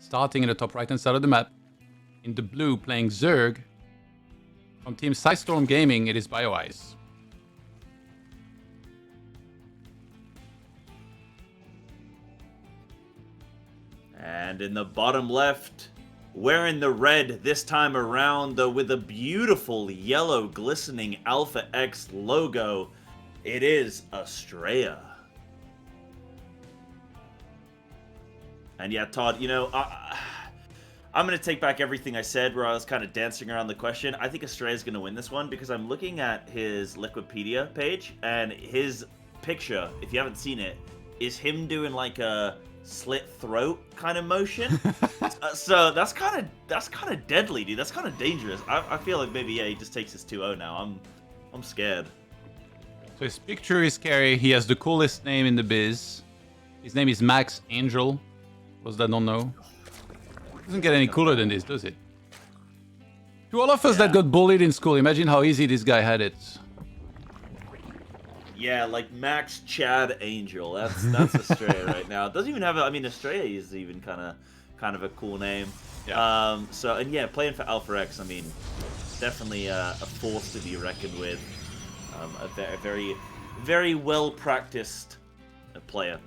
Starting in the top right-hand side of the map. In the blue, playing Zerg. From Team Sidestorm Gaming, it is Bioice. And in the bottom left, wearing the red this time around, though with a beautiful yellow glistening Alpha X logo, it is Astrea. And yeah, Todd, you know, I'm going to take back everything I said where I was kind of dancing around the question. I think Astrea is going to win this one because I'm looking at his Liquipedia page, and his picture, if you haven't seen it, is him doing like a slit throat kind of motion. So that's kind of deadly, dude. That's kind of dangerous. I feel like maybe, yeah, he just takes his 2-0 now. I'm scared. So his picture is scary. He has the coolest name in the biz. His name is Max Angel. Those that don't know. Doesn't get any cooler than this, does it? To all of us that got bullied in school, imagine how easy this guy had it. Yeah, like Max Chad Angel. That's Astrea right now. It doesn't even have. I mean, Astrea is even kind of a cool name. Yeah. So and yeah, playing for Alpha X. I mean, definitely a force to be reckoned with. A very, very well practiced player.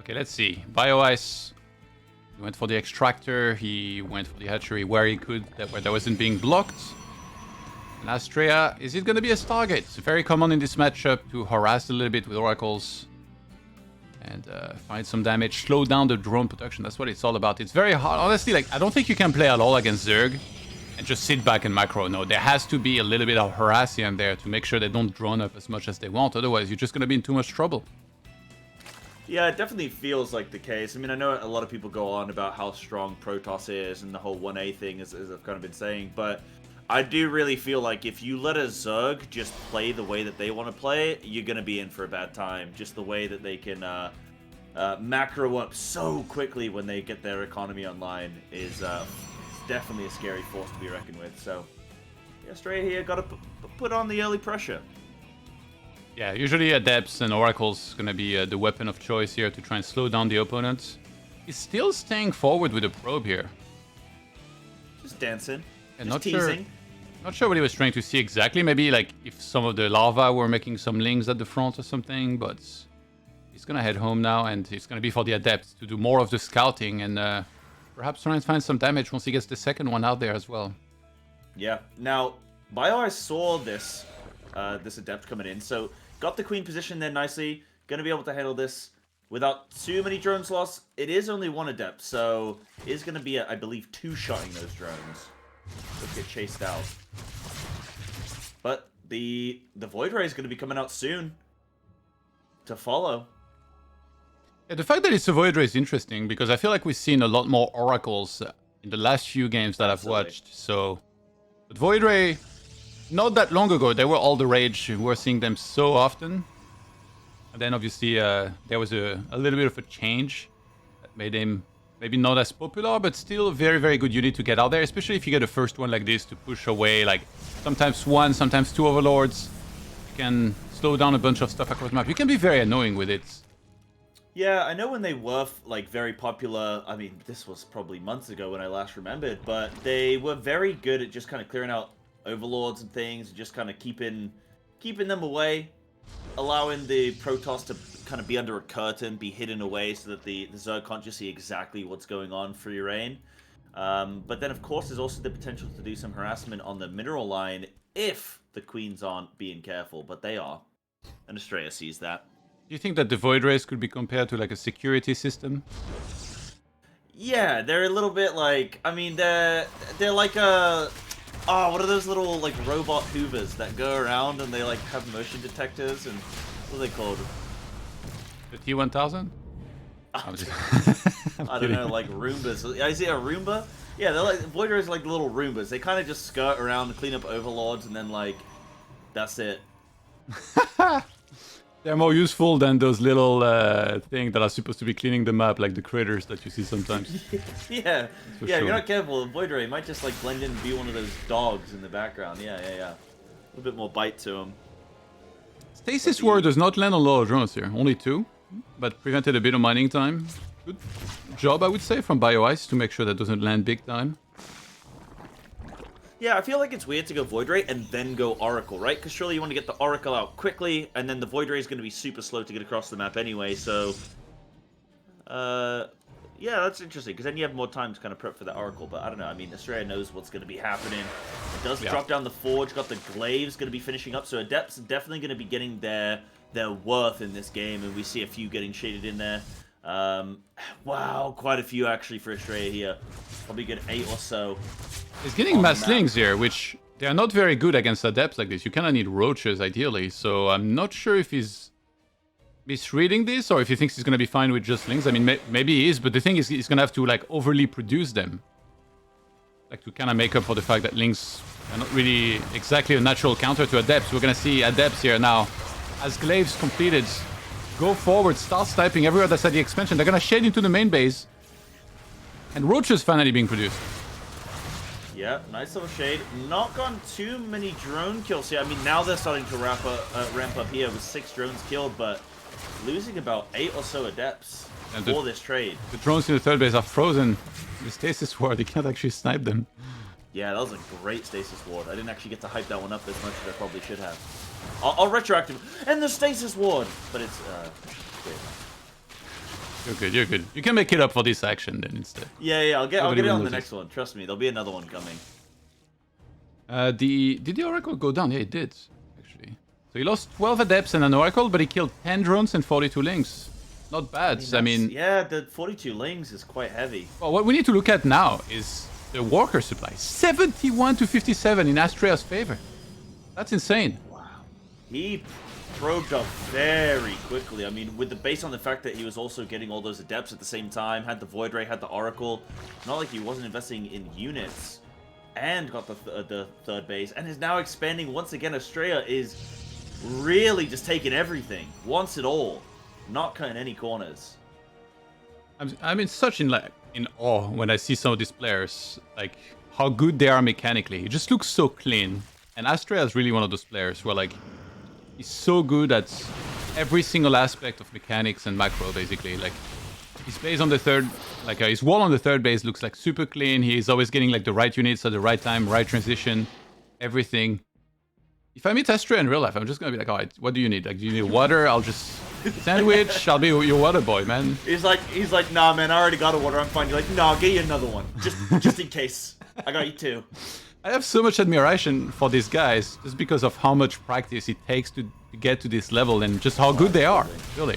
Okay, let's see. Bioice. He went for the extractor. He went for the hatchery where he could, where that wasn't being blocked. And Astrea, is it going to be a Stargate? It's very common in this matchup to harass a little bit with oracles and find some damage, slow down the drone production. That's what it's all about. It's very hard. Honestly, like, I don't think you can play at all against Zerg and just sit back and macro. No, there has to be a little bit of harassing in there to make sure they don't drone up as much as they want. Otherwise, you're just going to be in too much trouble. Yeah, it definitely feels like the case. I mean, I know a lot of people go on about how strong Protoss is and the whole 1A thing, as I've kind of been saying, but I do really feel like if you let a Zerg just play the way that they want to play, you're going to be in for a bad time. Just the way that they can macro up so quickly when they get their economy online is definitely a scary force to be reckoned with. So, yeah, Astrea here got to put on the early pressure. Yeah, usually Adepts and Oracles going to be the weapon of choice here to try and slow down the opponent. He's still staying forward with the probe here. Just dancing. And just teasing. Not sure what he was trying to see exactly. Maybe like if some of the larvae were making some links at the front or something, but he's going to head home now, and it's going to be for the Adepts to do more of the scouting and perhaps try and find some damage once he gets the second one out there as well. Yeah. Now, Bioice saw this Adept coming in, so got the Queen position there nicely. Going to be able to handle this without too many drone slots. It is only one Adept, so it is going to be, I believe, 2-shotting those drones. Let's get chased out. But the Void Ray is going to be coming out soon to follow. Yeah, the fact that it's a Void Ray is interesting because I feel like we've seen a lot more Oracles in the last few games that I've watched. So, but Void Ray, not that long ago, they were all the rage. We were seeing them so often. And then obviously there was a little bit of a change that made him maybe not as popular, but still a very, very good unit to get out there, especially if you get a first one like this to push away, like sometimes one, sometimes two Overlords. You can slow down a bunch of stuff across the map. You can be very annoying with it. Yeah, I know when they were like very popular, I mean, this was probably months ago when I last remembered, but they were very good at just kind of clearing out Overlords and things, and just kind of keeping them away, allowing the Protoss to kind of be under a curtain, be hidden away so that the Zerg can't just see exactly what's going on for your reign. But then, of course, there's also the potential to do some harassment on the mineral line if the Queens aren't being careful, but they are. And Astrea sees that. Do you think that the Void Rays could be compared to like a security system? Yeah, they're a little bit like, I mean, they're like a... Oh, what are those little, like, robot hoovers that go around and they, like, have motion detectors and... What are they called? The T-1000? I don't know, like Roombas. Is it a Roomba? Yeah, they're like... Void Rays are like little Roombas. They kind of just skirt around, clean up Overlords, and then, like, that's it. They're more useful than those little things that are supposed to be cleaning the map, like the critters that you see sometimes. Yeah, sure. You're not careful. Void Ray might just like blend in and be one of those dogs in the background. Yeah. A little bit more bite to him. Stasis Ward does not land on a lot of drones here, only 2, but prevented a bit of mining time. Good job, I would say, from Bioice to make sure that doesn't land big time. Yeah, I feel like it's weird to go Void Ray and then go Oracle, right? Because surely you want to get the Oracle out quickly, and then the Void Ray is going to be super slow to get across the map anyway, so... yeah, that's interesting, because then you have more time to kind of prep for the Oracle, but I don't know, I mean, Astrea knows what's going to be happening. It does drop down the Forge, got the Glaives going to be finishing up, so Adepts are definitely going to be getting their worth in this game, and we see a few getting shaded in there. Wow, quite a few actually for Astrea here. Probably good 8 or so. He's getting mass slings here, which they are not very good against Adepts like this. You kind of need roaches, ideally, so I'm not sure if he's misreading this or if he thinks he's going to be fine with just slings. I mean, maybe he is, but the thing is he's going to have to, like, overly produce them. Like, to kind of make up for the fact that Lings are not really exactly a natural counter to Adepts. We're going to see Adepts here now, as Glaives completed, go forward, start sniping everywhere that's at the expansion. They're going to shade into the main base. And roaches finally being produced. Yeah, nice little shade. Not gone too many drone kills here. I mean, now they're starting to ramp up here with 6 drones killed, but losing about 8 or so Adepts for this trade. The drones in the third base are frozen. The stasis ward, you can't actually snipe them. Yeah, that was a great stasis ward. I didn't actually get to hype that one up as much as I probably should have. I'll retroactive. And the stasis ward! But it's, great. You're good. You can make it up for this action then instead. Yeah, I'll get it on the next one. Trust me, there'll be another one coming. Did the Oracle go down? Yeah, it did, actually. So he lost 12 Adepts and an Oracle, but he killed 10 drones and 42 Lings. Not bad. I mean, yeah, the 42 Lings is quite heavy. Well, what we need to look at now is the Walker supply. 71 to 57 in Astrea's favor. That's insane. Wow. He probed up very quickly. I mean, based on the fact that he was also getting all those Adepts at the same time, had the Void Ray, had the Oracle. Not like he wasn't investing in units, and got the third base, and is now expanding once again. Astrea is really just taking everything, wants it all, not cutting any corners. I'm in such in awe when I see some of these players, like how good they are mechanically. It just looks so clean, and Astrea is really one of those players where, like, he's so good at every single aspect of mechanics and macro, basically. Like, his base on the third, like his wall on the third base looks like super clean. He's always getting like the right units at the right time, right transition, everything. If I meet Astrea in real life, I'm just gonna be like, alright, what do you need? Like, do you need water? I'll just sandwich. I'll be your water boy, man. He's like, nah, man, I already got a water. I'm fine. You're like, nah, I'll get you another one, just in case. I got you 2. I have so much admiration for these guys just because of how much practice it takes to get to this level and just how good they are, really.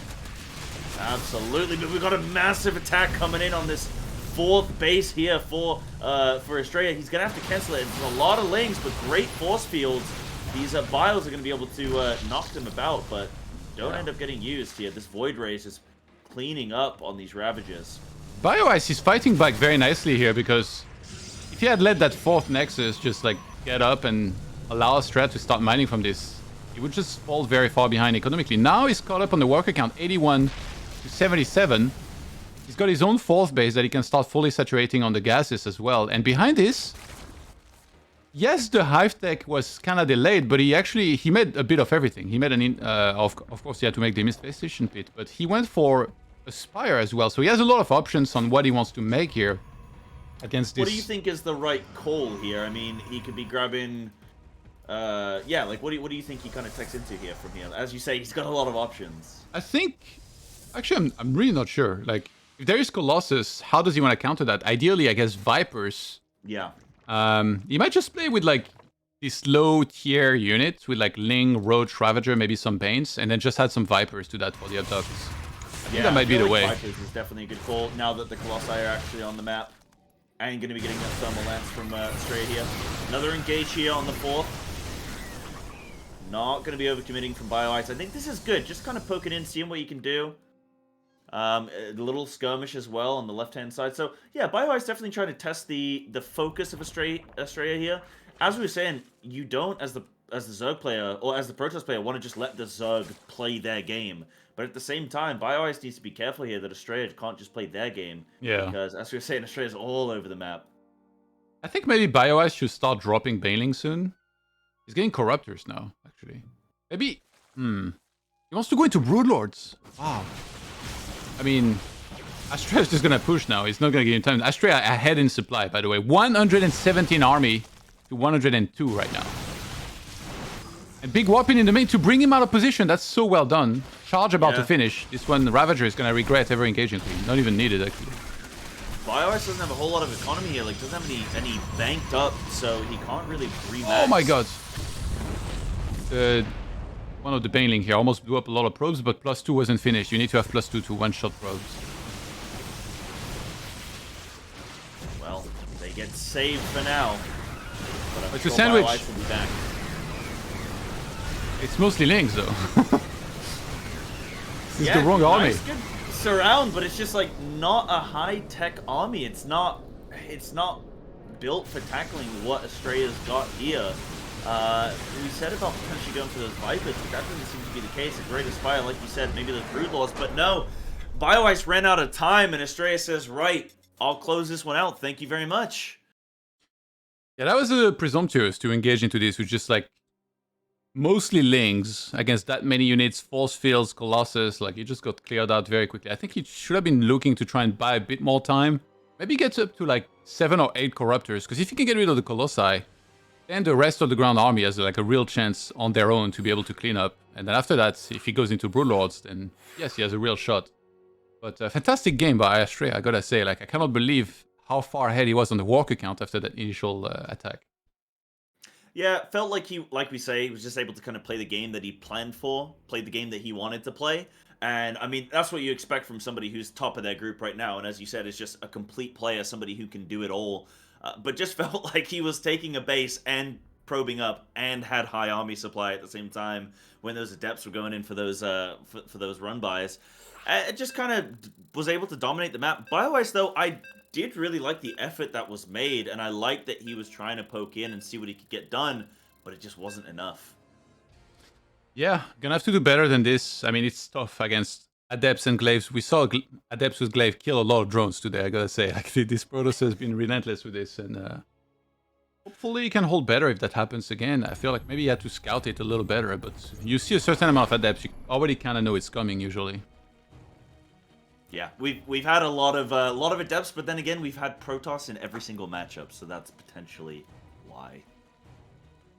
Absolutely, but we've got a massive attack coming in on this 4th base here for Astrea. He's gonna have to cancel it. It's a lot of Lings, but great force fields. These Bios are gonna be able to knock them about, but don't end up getting used here. This Void Ray is just cleaning up on these Ravagers. Bioice is fighting back very nicely here because if he had let that 4th Nexus just like get up and allow Astrea to start mining from this, he would just fall very far behind economically. Now he's caught up on the worker count, 81 to 77. He's got his own 4th base that he can start fully saturating on the gases as well. And behind this, yes, the Hive Tech was kind of delayed, but he made a bit of everything. He made of course he had to make the Space Station pit, but he went for a Spire as well. So he has a lot of options on what he wants to make here against this. What do you think is the right call here? I mean, he could be grabbing... yeah, like, what do you think he kind of takes into here from here? As you say, he's got a lot of options. I think... Actually, I'm really not sure. Like, if there is Colossus, how does he want to counter that? Ideally, I guess Vipers. Yeah. He might just play with, like, this low-tier unit with, like, Ling, Roach, Ravager, maybe some Paints, and then just add some Vipers to that for the Abducts. I think that might be the way. Vipers is definitely a good call, now that the Colossi are actually on the map. And going to be getting that Thermal Lance from Astrea here. Another engage here on the 4th. Not going to be overcommitting from Bioice. I think this is good. Just kind of poking in, seeing what you can do. A little skirmish as well on the left-hand side. So, yeah, Bioice definitely trying to test the focus of Astrea here. As we were saying, you don't, as the Zerg player, or as the Protoss player, want to just let the Zerg play their game. But at the same time, Bioice needs to be careful here that Astrea can't just play their game. Yeah. Because, as we were saying, Astrea's all over the map. I think maybe Bioice should start dropping Baneling soon. He's getting Corruptors now, actually. Maybe... He wants to go into Broodlords. Wow. I mean... Astrea is just gonna push now. He's not gonna give him time. Astrea ahead in supply, by the way. 117 army to 102 right now. And big whopping in the main to bring him out of position. That's so well done. Charge about to finish. This one, Ravager is gonna regret ever engaging Queen. Not even needed, actually. Bioice doesn't have a whole lot of economy here. Like, doesn't have any banked up, so he can't really remax. Oh my god. One of the Baneling here almost blew up a lot of probes, but +2 wasn't finished. You need to have +2 to one-shot probes. Well, they get saved for now. But I'm It's sure a sandwich. Bioice will be back. It's mostly Lings, though. This is the wrong army. Nice, good surround, but it's just like not a high-tech army. It's not built for tackling what Astrea's got here. We said about potentially going for those Vipers, but that doesn't seem to be the case. A great Aspire, like you said, maybe the Broodlords, but no. Bioice ran out of time, and Astrea says, right, I'll close this one out. Thank you very much. Yeah, that was presumptuous to engage into this with just like mostly Lings against that many units, Force Fields, Colossus. Like, he just got cleared out very quickly. I think he should have been looking to try and buy a bit more time. Maybe gets up to like 7 or 8 Corruptors, because if he can get rid of the Colossi, then the rest of the ground army has like a real chance on their own to be able to clean up. And then after that, if he goes into Broodlords, then yes, he has a real shot. But a fantastic game by Astrea, I gotta say. Like, I cannot believe how far ahead he was on the walker count after that initial attack. Yeah, felt like like we say, he was just able to kind of play the game that he planned for, played the game that he wanted to play. And, I mean, that's what you expect from somebody who's top of their group right now. And as you said, is just a complete player, somebody who can do it all. But just felt like he was taking a base and probing up and had high army supply at the same time when those adepts were going in for those for those run-bys. It just kind of was able to dominate the map. Bioice, though, I did really like the effort that was made, and I liked that he was trying to poke in and see what he could get done, but it just wasn't enough. Yeah, gonna have to do better than this. I mean, it's tough against Adepts and Glaives. We saw Adepts with Glaive kill a lot of drones today, I gotta say. Actually, this Protoss has been relentless with this, and hopefully he can hold better if that happens again. I feel like maybe he had to scout it a little better, but you see a certain amount of Adepts, you already kind of know it's coming usually. Yeah, we've had a lot of adepts, but then again, we've had Protoss in every single matchup, so that's potentially why.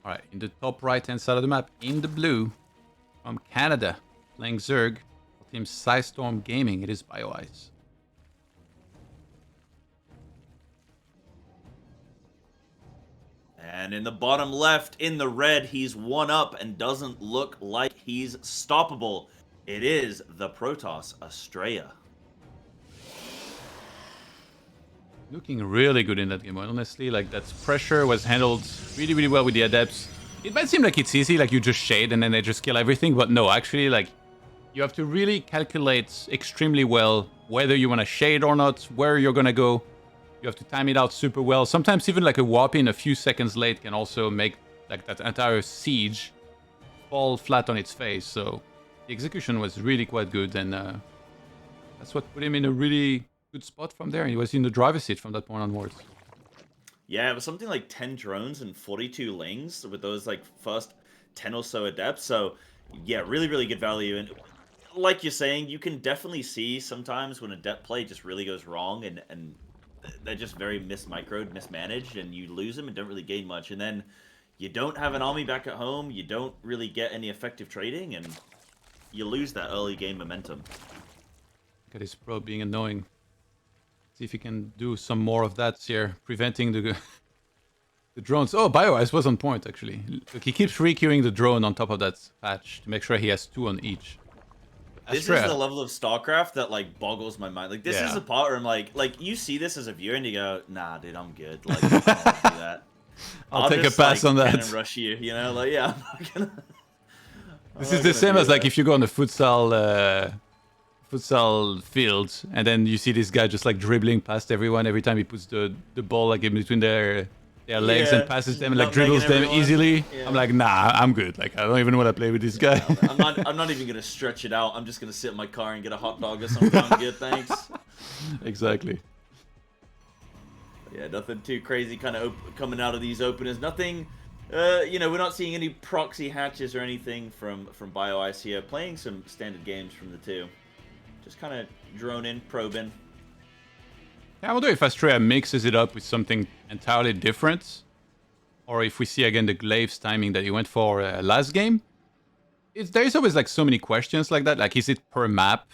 All right, in the top right-hand side of the map, in the blue, from Canada, playing Zerg, for Team Psystorm Gaming, it is Bioice. And in the bottom left, in the red, he's one up and doesn't look like he's stoppable. It is the Protoss Astrea. Looking really good in that game, honestly. Like, that pressure was handled really, really well with the Adepts. It might seem like it's easy, like you just shade and then they just kill everything, but no, actually, like, you have to really calculate extremely well whether you want to shade or not, where you're gonna go. You have to time it out super well. Sometimes even like a warp in a few seconds late can also make like that entire siege fall flat on its face. So the execution was really quite good, and that's what put him in a really good spot from there. He was in the driver's seat from that point onwards. Yeah, it was something like 10 drones and 42 Lings with those like first 10 or so adepts. So yeah, really, really good value. And like you're saying, you can definitely see sometimes when adept play just really goes wrong and they're just very mismicroed, mismanaged, and you lose them and don't really gain much. And then you don't have an army back at home, you don't really get any effective trading, and you lose that early game momentum. Look at his pro being annoying. See if he can do some more of that here, preventing the drones. Oh, Bioice was on point, actually. Look, he keeps re-queuing the drone on top of that patch to make sure he has 2 on each. This is the level of StarCraft that, like, boggles my mind. Like, this is the part where I'm like, you see this as a viewer and you go, nah, dude, I'm good. Like, I don't want to do that. I'll take just, a pass on that. Cannon rush you know? Like, yeah, I'm not gonna... This is the same as, like, if you go on the futsal field and then you see this guy just, like, dribbling past everyone every time he puts the ball, like, in between their legs and passes them and, like, dribbles them easily. Yeah. I'm like, nah, I'm good. Like, I don't even want to play with this guy. I'm not even gonna stretch it out. I'm just gonna sit in my car and get a hot dog or something. I'm good, thanks. Exactly. Yeah, nothing too crazy kind of coming out of these openers. Nothing, you know, we're not seeing any proxy hatches or anything from Bioice here. Playing some standard games from the two. Just kind of drone in, probing. Yeah, I wonder if Astrea mixes it up with something entirely different, or if we see again the Glaive's timing that he went for last game. There's always like so many questions like that. Like, is it per map?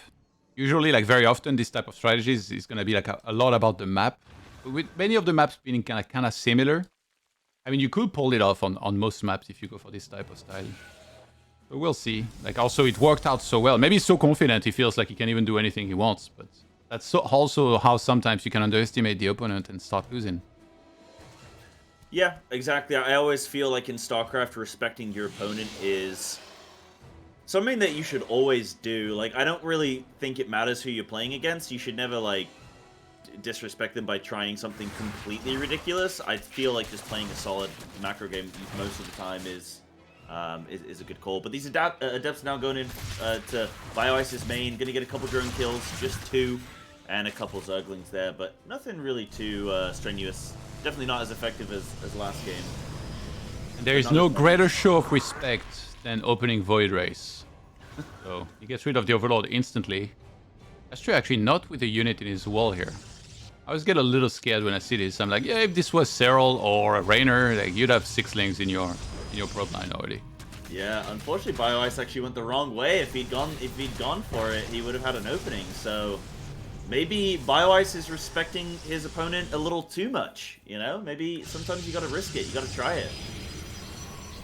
Usually, like very often, this type of strategies is gonna be like a lot about the map. But with many of the maps being kind of similar, I mean, you could pull it off on most maps if you go for this type of style. But we'll see. Like, also, it worked out so well. Maybe he's so confident he feels like he can even do anything he wants. But that's also how sometimes you can underestimate the opponent and start losing. Yeah, exactly. I always feel like in StarCraft, respecting your opponent is something that you should always do. Like, I don't really think it matters who you're playing against. You should never, like, disrespect them by trying something completely ridiculous. I feel like just playing a solid macro game most of the time is a good call. But these Adepts now going in to Bioice's main, gonna get a couple drone kills, just 2, and a couple Zerglings there, but nothing really too strenuous. Definitely not as effective as last game. And there is no greater show of respect than opening Void Race. So he gets rid of the Overlord instantly. Astrea actually not with a unit in his wall here. I always get a little scared when I see this. I'm like, yeah, if this was Serral or Raynor, like, you'd have 6 lings in your prop line already. Yeah, unfortunately, Bioice actually went the wrong way. If he'd gone for it, he would have had an opening. So maybe Bioice is respecting his opponent a little too much. You know, maybe sometimes you got to risk it. You got to try it.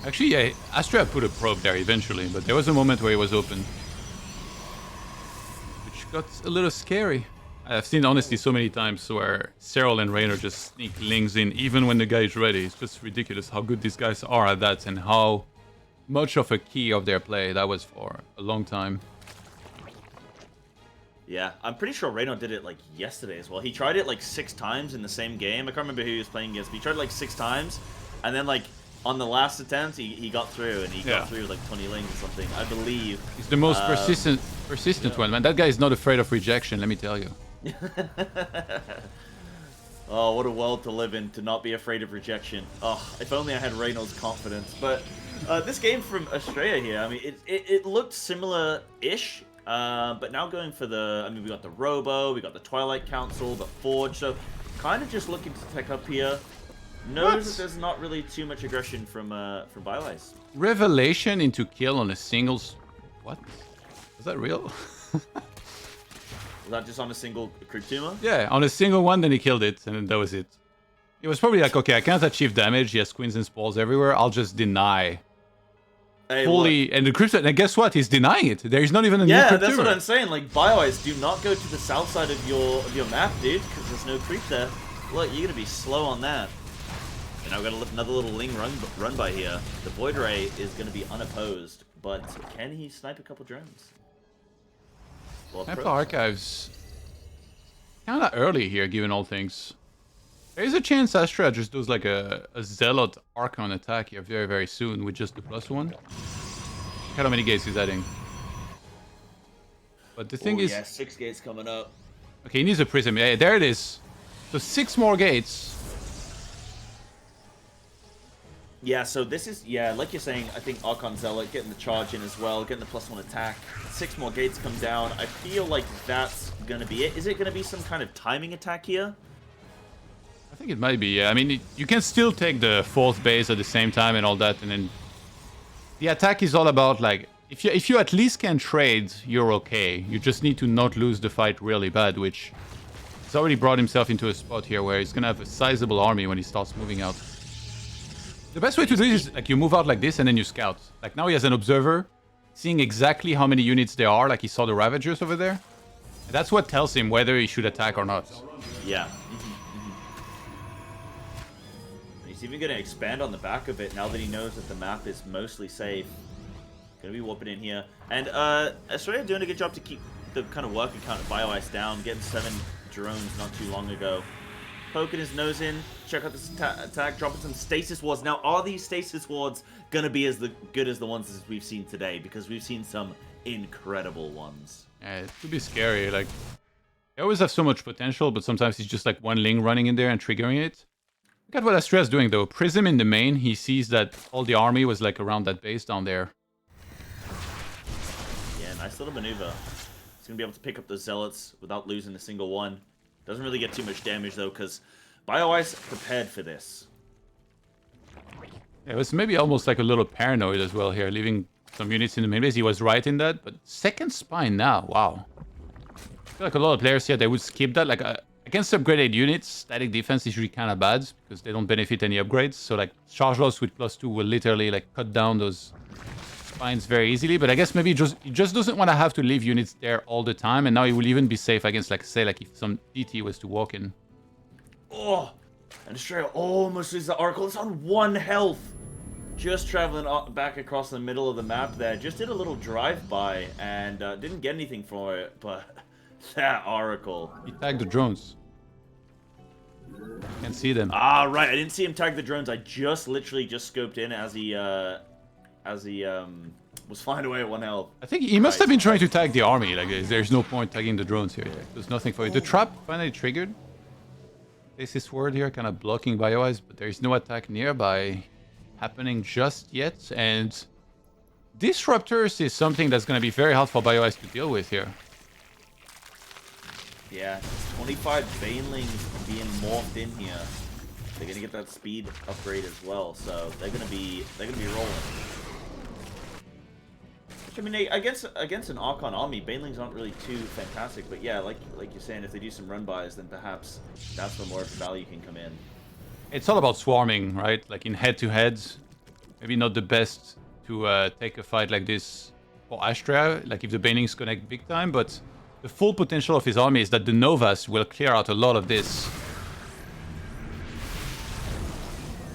Actually, yeah, Astrea put a probe there eventually, but there was a moment where he was open, which got a little scary. I've seen, honestly, so many times where Serral and Raynor just sneak lings in even when the guy is ready. It's just ridiculous how good these guys are at that and how much of a key of their play that was for a long time. Yeah, I'm pretty sure Raynor did it, like, yesterday as well. He tried it, like, 6 times in the same game. I can't remember who he was playing against, but he tried it, like, 6 times. And then, like, on the last attempt, he got through, and he got through with, like, 20 lings or something, I believe. He's the most persistent one, man. That guy is not afraid of rejection, let me tell you. Oh, what a world to live in, to not be afraid of rejection. Oh, if only I had Reynor's confidence. But this game from Astrea here, I mean, it looked similar-ish, but now going for the, I mean, we got the Robo, we got the Twilight Council, the Forge, so kind of just looking to tech up here. Knows that there's not really too much aggression from Bioice. Revelation into kill on a single... What? Is that real? Was that just on a single Kurtuma? Yeah, on a single one, then he killed it, and then that was it. It was probably like, okay, I can't achieve damage, he has queens and spalls everywhere, I'll just deny. Fully, and the Crypto, and guess what? He's denying it. There is not even a new Cryptura. Yeah, that's what I'm saying. Like, Bioice, do not go to the south side of your map, dude, because there's no creep there. Look, you're gonna be slow on that. And now we've got another little Ling run by here. The Void Ray is gonna be unopposed, but can he snipe a couple drones? Temple Archives kind of early here, given all things. There is a chance Astrea just does like a Zealot Archon attack here very, very soon with just the +1. Look how many gates he's adding. But the thing is... yeah, 6 gates coming up. Okay, he needs a Prism. Yeah, there it is. So 6 more gates. Yeah, so this is, yeah, like you're saying, I think Archon Zealot getting the charge in as well, getting the +1 attack. 6 more gates come down. I feel like that's going to be it. Is it going to be some kind of timing attack here? I think it might be, yeah. I mean, you can still take the 4th base at the same time and all that, and then... The attack is all about, like, if you at least can trade, you're okay. You just need to not lose the fight really bad, which... He's already brought himself into a spot here where he's going to have a sizable army when he starts moving out. The best way to do it is, like, you move out like this and then you scout. Like, now he has an observer, seeing exactly how many units there are, like he saw the Ravagers over there. And that's what tells him whether he should attack or not. Yeah. He's even going to expand on the back of it now that he knows that the map is mostly safe. Going to be warping in here. And Astrea doing a good job to keep the kind of working count of Bioice down, getting 7 drones not too long ago. Poking his nose in, check out this attack, dropping some stasis wards. Now, are these stasis wards gonna be as good as the ones as we've seen today? Because we've seen some incredible ones. Yeah, it could be scary. Like, they always have so much potential, but sometimes it's just like one Ling running in there and triggering it. Look at what Astrea's doing though. Prism in the main, he sees that all the army was like around that base down there. Yeah, nice little maneuver. He's gonna be able to pick up the Zealots without losing a single one. Doesn't really get too much damage, though, because Bioice prepared for this. Yeah, it was maybe almost like a little paranoid as well here, leaving some units in the main base. He was right in that, but second spine now, wow. I feel like a lot of players here, they would skip that. Like against upgraded units, static defense is really kind of bad because they don't benefit any upgrades. So like charge loss with +2 will literally like cut down those spines very easily. But I guess maybe he just doesn't want to have to leave units there all the time. And now he will even be safe against, like, say, like if some DT was to walk in. Oh, and Astrea almost loses the Oracle. It's on 1 health. Just traveling back across the middle of the map there. Just did a little drive-by and didn't get anything for it, but that Oracle. He tagged the drones. Can't see them. Ah, right. I didn't see him tag the drones. I just literally just scoped in as he was flying away at 1 health. I think he must have been trying to tag the army. Like, there's no point tagging the drones here. There's nothing for you. The trap finally triggered. This is word here, kind of blocking Bioice, but there is no attack nearby happening just yet. And disruptors is something that's going to be very hard for Bioice to deal with here. Yeah, 25 Banelings being morphed in here. They're gonna get that speed upgrade as well, so they're gonna be rolling. Which, I mean, against an Archon army, Banelings aren't really too fantastic, but yeah, like you're saying, if they do some run-bys, then perhaps that's where more of the value can come in. It's all about swarming, right? Like in head-to-heads, maybe not the best to take a fight like this for Astrea, like if the Banelings connect big time, but the full potential of his army is that the Novas will clear out a lot of this.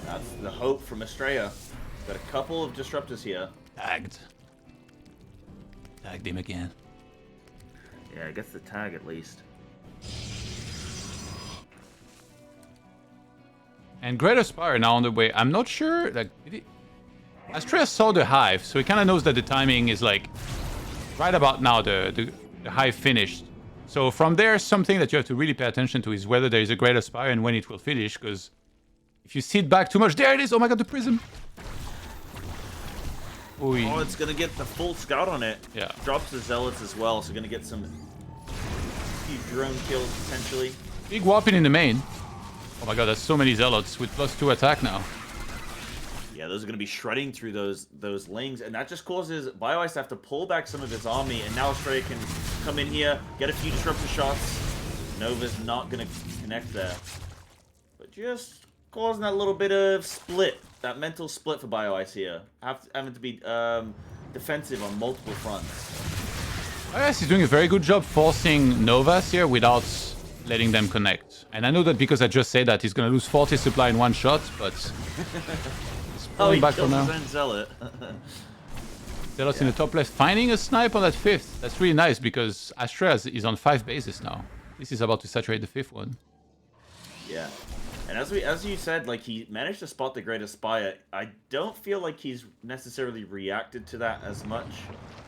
That's the hope from Astrea. Got a couple of disruptors here. Tagged him again. Yeah, I guess the tag at least. And Greater Spire now on the way. I'm not sure, like, Astrea saw the hive, so he kind of knows that the timing is like right about now, the hive finished. So from there, something that you have to really pay attention to is whether there is a Greater Spire and when it will finish, because if you sit back too much, there it is! Oh my god, the prism! Oy. Oh, it's gonna get the full scout on it. Yeah. Drops the zealots as well, so gonna get some few drone kills potentially. Big whopping in the main. Oh my god, there's so many zealots with +2 attack now. Yeah, those are gonna be shredding through those lings, and that just causes Bioice to have to pull back some of his army, and now Astrea can come in here, get a few disruptor shots. Nova's not gonna connect there. But just causing that little bit of split. That mental split for Bioice here. Having to be defensive on multiple fronts. Bioice he's doing a very good job forcing Novas here without letting them connect. And I know that because I just said that he's going to lose 40 supply in one shot, but he's pulling back for now. His own zealot. Zealot's in the top left, finding a snipe on that 5th. That's really nice because Astrea is on 5 bases now. This is about to saturate the 5th one. Yeah. And as you said, like, he managed to spot the Greater Spire. I don't feel like he's necessarily reacted to that as much.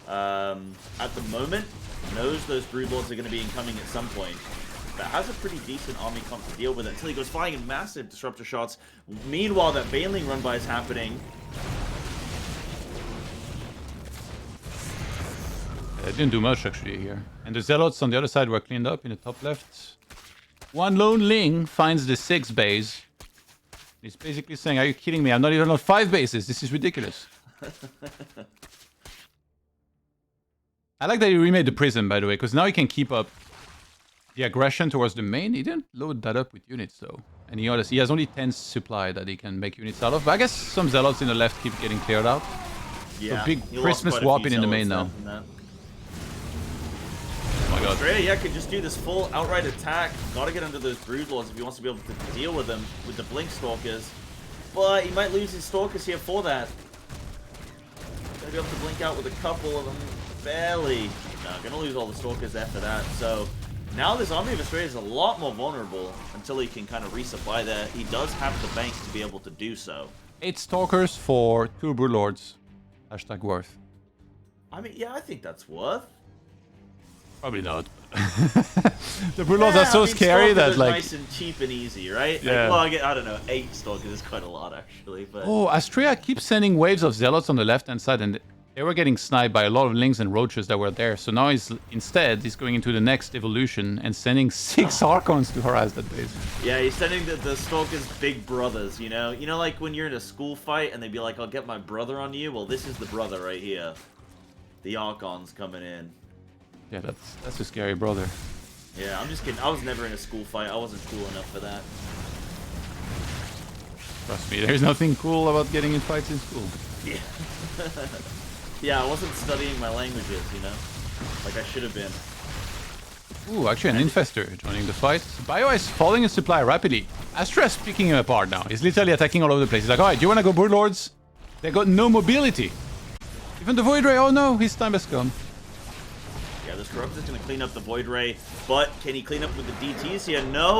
At the moment, knows those Broodlords are going to be incoming at some point. But has a pretty decent army comp to deal with it until he goes flying in massive disruptor shots. Meanwhile, that Baneling run-by is happening. It didn't do much actually here. And the Zealots on the other side were cleaned up in the top left. One lone Ling finds the 6 base. He's basically saying, are you kidding me? I'm not even on 5 bases. This is ridiculous. I like that he remade the prism, by the way, because now he can keep up the aggression towards the main. He didn't load that up with units, though. And he has only 10 supply that he can make units out of. But I guess some Zealots in the left keep getting cleared out. Yeah, so big Christmas whopping in the main now. Oh my god. Astrea, yeah, could just do this full outright attack. Gotta get under those Broodlords if he wants to be able to deal with them with the Blink Stalkers. But he might lose his Stalkers here for that. Gonna be able to blink out with a couple of them. Barely. No, gonna lose all the Stalkers after that. So now this army of Astrea is a lot more vulnerable until he can kind of resupply there. He does have the bank to be able to do so. 8 Stalkers for 2 Broodlords. # worth. I mean, yeah, I think that's worth. Probably not. The Broodlords are so scary that, like, nice and cheap and easy, right? Yeah. Like, well, I don't know, 8 Stalkers is quite a lot actually, but oh, Astrea keeps sending waves of Zealots on the left-hand side, and they were getting sniped by a lot of lings and roaches that were there. So now he's going into the next evolution and sending 6 Archons to harass that base. Yeah, he's sending the Stalkers big brothers, you know? You know, like when you're in a school fight and they'd be like, I'll get my brother on you? Well, this is the brother right here. The Archons coming in. Yeah, that's a scary brother. Yeah, I'm just kidding. I was never in a school fight. I wasn't cool enough for that. Trust me, there's nothing cool about getting in fights in school. Yeah. Yeah, I wasn't studying my languages, you know? Like I should have been. Ooh, actually an Infestor joining the fight. Bioice falling in supply rapidly. Astrea's picking him apart now. He's literally attacking all over the place. He's like, alright, do you want to go Brood Lords? They got no mobility. Even the Void Ray, oh no, his time has come. Yeah, this Corruptor's gonna clean up the Void Ray, but can he clean up with the DTs here? No!